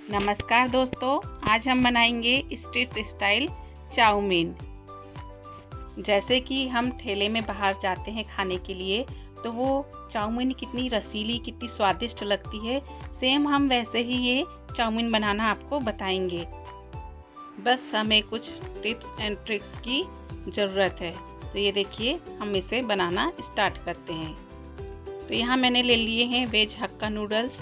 नमस्कार दोस्तों, आज हम बनाएंगे स्ट्रीट स्टाइल चाउमीन। जैसे कि हम ठेले में बाहर जाते हैं खाने के लिए, तो वो चाउमीन कितनी रसीली, कितनी स्वादिष्ट लगती है, सेम हम वैसे ही ये चाउमीन बनाना आपको बताएंगे। बस हमें कुछ टिप्स एंड ट्रिक्स की ज़रूरत है। तो ये देखिए, हम इसे बनाना स्टार्ट करते हैं। तो यहाँ मैंने ले लिए हैं वेज हक्का नूडल्स।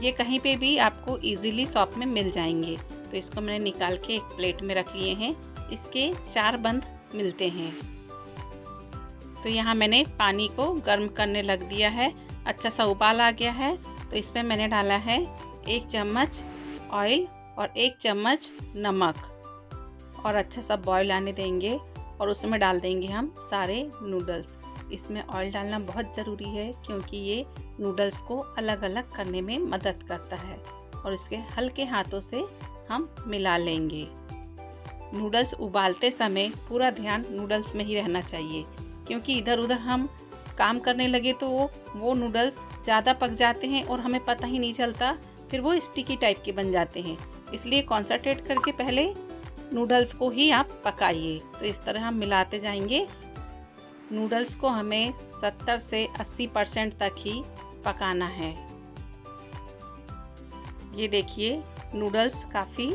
ये कहीं पे भी आपको इजीली शॉप में मिल जाएंगे। तो इसको मैंने निकाल के एक प्लेट में रख लिए हैं। इसके 4 बंद मिलते हैं। तो यहाँ मैंने पानी को गर्म करने लग दिया है। अच्छा सा उबाल आ गया है। तो इसमें मैंने डाला है 1 चम्मच ऑयल और 1 चम्मच नमक और अच्छा सा बॉईल आने देंगे और उसमें डाल देंगे हम सारे नूडल्स। इसमें ऑयल डालना बहुत ज़रूरी है क्योंकि ये नूडल्स को अलग अलग करने में मदद करता है और इसके हल्के हाथों से हम मिला लेंगे। नूडल्स उबालते समय पूरा ध्यान नूडल्स में ही रहना चाहिए क्योंकि इधर उधर हम काम करने लगे तो वो नूडल्स ज़्यादा पक जाते हैं और हमें पता ही नहीं चलता, फिर वो स्टिकी टाइप के बन जाते हैं। इसलिए कॉन्संट्रेट करके पहले नूडल्स को ही आप पकाइए। तो इस तरह हम मिलाते जाएंगे। नूडल्स को हमें 70 से 80% तक ही पकाना है। ये देखिए, नूडल्स काफ़ी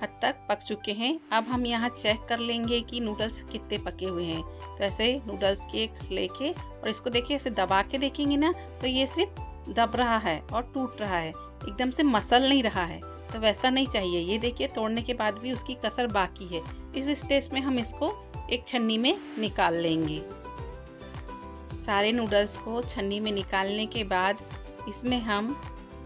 हद तक पक चुके हैं। अब हम यहाँ चेक कर लेंगे कि नूडल्स कितने पके हुए हैं। तो ऐसे नूडल्स की एक लेके और इसको देखिए, ऐसे दबा के देखेंगे ना तो ये सिर्फ दब रहा है और टूट रहा है, एकदम से मसल नहीं रहा है। तो वैसा नहीं चाहिए। ये देखिए, तोड़ने के बाद भी उसकी कसर बाकी है। इस स्टेज में हम इसको एक छन्नी में निकाल लेंगे। सारे नूडल्स को छन्नी में निकालने के बाद इसमें हम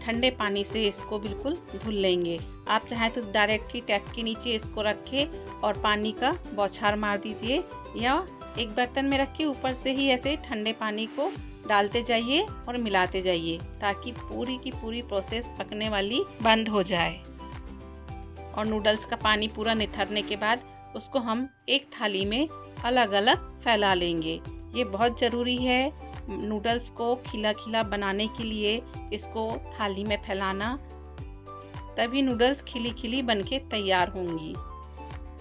ठंडे पानी से इसको बिल्कुल धुल लेंगे। आप चाहें तो डायरेक्टली टैप के नीचे इसको रखें और पानी का बौछार मार दीजिए, या एक बर्तन में रख के ऊपर से ही ऐसे ठंडे पानी को डालते जाइए और मिलाते जाइए ताकि पूरी की पूरी प्रोसेस पकने वाली बंद हो जाए। और नूडल्स का पानी पूरा निथरने के बाद उसको हम एक थाली में अलग अलग फैला लेंगे। ये बहुत ज़रूरी है नूडल्स को खिला खिला बनाने के लिए, इसको थाली में फैलाना, तभी नूडल्स खिली खिली बनके तैयार होंगी।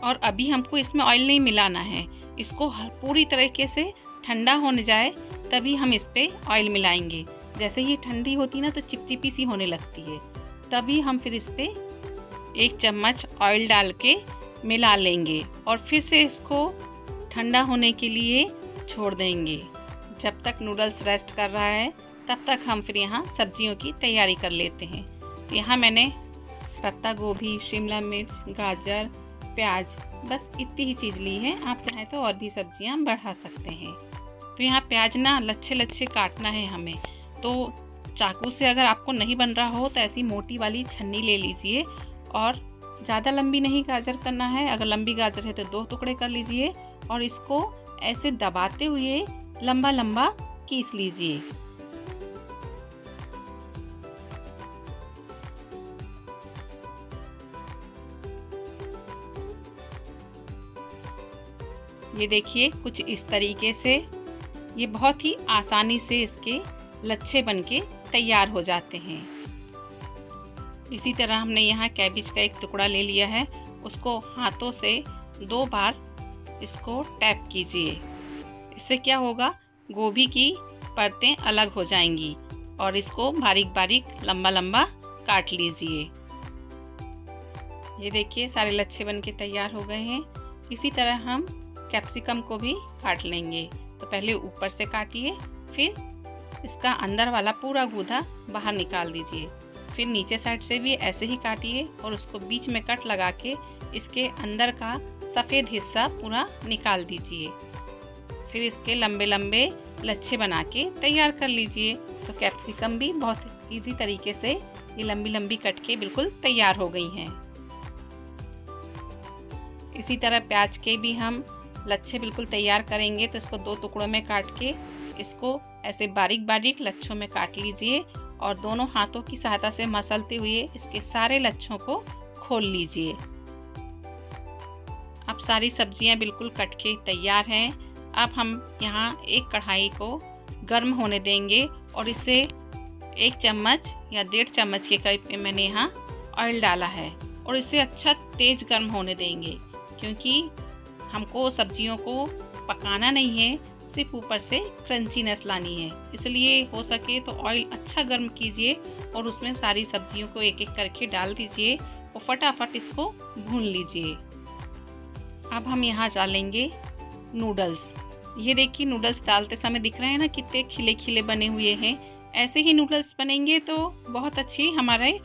और अभी हमको इसमें ऑयल नहीं मिलाना है। इसको पूरी तरीके से ठंडा होने जाए तभी हम इस पर ऑयल मिलाएंगे। जैसे ही ठंडी होती ना तो चिपचिपी सी होने लगती है, तभी हम फिर इस पर 1 चम्मच ऑयल डाल के मिला लेंगे और फिर से इसको ठंडा होने के लिए छोड़ देंगे। जब तक नूडल्स रेस्ट कर रहा है तब तक हम फिर यहाँ सब्जियों की तैयारी कर लेते हैं। तो यहाँ मैंने पत्ता गोभी, शिमला मिर्च, गाजर, प्याज, बस इतनी ही चीज़ ली है। आप चाहें तो और भी सब्जियाँ बढ़ा सकते हैं। तो यहाँ प्याज ना लच्छे लच्छे काटना है हमें। तो चाकू से अगर आपको नहीं बन रहा हो तो ऐसी मोटी वाली छन्नी ले लीजिए और ज़्यादा लंबी नहीं गाजर करना है। अगर लंबी गाजर है तो 2 टुकड़े कर लीजिए और इसको ऐसे दबाते हुए लंबा लंबा कीस लीजिए। ये देखिए, कुछ इस तरीके से ये बहुत ही आसानी से इसके लच्छे बनके तैयार हो जाते हैं। इसी तरह हमने यहाँ कैबेज का एक टुकड़ा ले लिया है। उसको हाथों से 2 बार इसको टैप कीजिए। इससे क्या होगा, गोभी की परतें अलग हो जाएंगी। और इसको बारीक बारीक लंबा लंबा काट लीजिए। ये देखिए, सारे लच्छे बनके तैयार हो गए हैं। इसी तरह हम कैप्सिकम को भी काट लेंगे। तो पहले ऊपर से काटिए, फिर इसका अंदर वाला पूरा गूदा बाहर निकाल दीजिए। फिर नीचे साइड से भी ऐसे ही काटिए और उसको बीच में कट लगा के इसके अंदर का सफ़ेद हिस्सा पूरा निकाल दीजिए। फिर इसके लंबे लंबे लच्छे बना के तैयार कर लीजिए। तो कैप्सिकम भी बहुत इजी तरीके से ये लंबी लंबी कट के बिल्कुल तैयार हो गई हैं। इसी तरह प्याज के भी हम लच्छे बिल्कुल तैयार करेंगे। तो इसको 2 टुकड़ों में काट के इसको ऐसे बारीक बारीक लच्छों में काट लीजिए और दोनों हाथों की सहायता से मसलते हुए इसके सारे लच्छों को खोल लीजिए। अब सारी सब्जियां बिल्कुल कट के तैयार हैं। अब हम यहाँ एक कढ़ाई को गर्म होने देंगे और इसे 1 चम्मच या 1.5 चम्मच के करीब मैंने यहाँ ऑयल डाला है और इसे अच्छा तेज़ गर्म होने देंगे, क्योंकि हमको सब्जियों को पकाना नहीं है, सिर्फ ऊपर से क्रंचीनेस लानी है। इसलिए हो सके तो ऑयल अच्छा गर्म कीजिए और उसमें सारी सब्जियों को एक एक करके डाल दीजिए और फटाफट इसको भून लीजिए। अब हम यहाँ डालेंगे नूडल्स। ये देखिए नूडल्स डालते समय दिख रहे हैं ना कितने खिले खिले बने हुए हैं। ऐसे ही नूडल्स बनेंगे तो बहुत अच्छी हमारे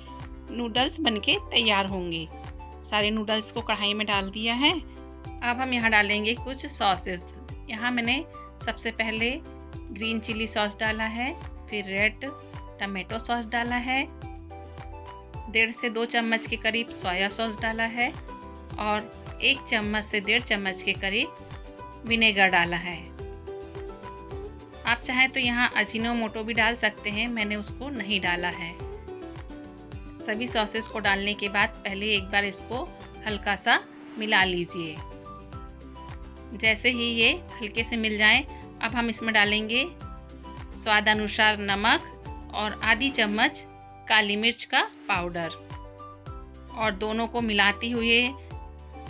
नूडल्स बनके तैयार होंगे। सारे नूडल्स को कढ़ाई में डाल दिया है। अब हम यहाँ डालेंगे कुछ सॉसेस। यहाँ मैंने सबसे पहले ग्रीन चिली सॉस डाला है, फिर रेड टमाटो सॉस डाला है, 1.5 से 2 चम्मच के करीब सोया सॉस डाला है और 1 चम्मच से 1.5 चम्मच के करीब विनेगर डाला है। आप चाहें तो यहाँ अजीनोमोटो भी डाल सकते हैं, मैंने उसको नहीं डाला है। सभी सॉसेस को डालने के बाद पहले एक बार इसको हल्का सा मिला लीजिए। जैसे ही ये हल्के से मिल जाएं, अब हम इसमें डालेंगे स्वाद अनुसार नमक और आधी चम्मच काली मिर्च का पाउडर और दोनों को मिलाते हुए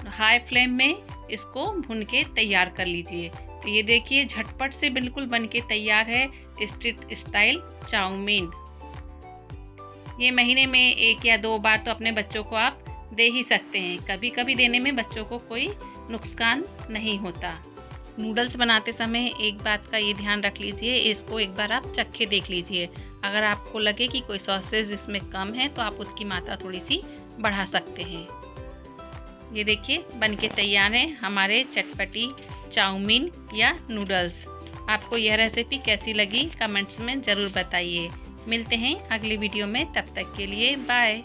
हाई फ्लेम में इसको भून के तैयार कर लीजिए। तो ये देखिए झटपट से बिल्कुल बन के तैयार है स्ट्रीट स्टाइल चाउमीन। ये महीने में 1 या 2 बार तो अपने बच्चों को आप दे ही सकते हैं। कभी कभी देने में बच्चों को कोई नुकसान नहीं होता। नूडल्स बनाते समय एक बात का ये ध्यान रख लीजिए, इसको एक बार आप चखे देख लीजिए। अगर आपको लगे कि कोई सॉसेज इसमें कम है तो आप उसकी मात्रा थोड़ी सी बढ़ा सकते हैं। ये देखिए बनके तैयार है हमारे चटपटी चाउमीन या नूडल्स। आपको यह रेसिपी कैसी लगी कमेंट्स में ज़रूर बताइए। मिलते हैं अगली वीडियो में, तब तक के लिए बाय।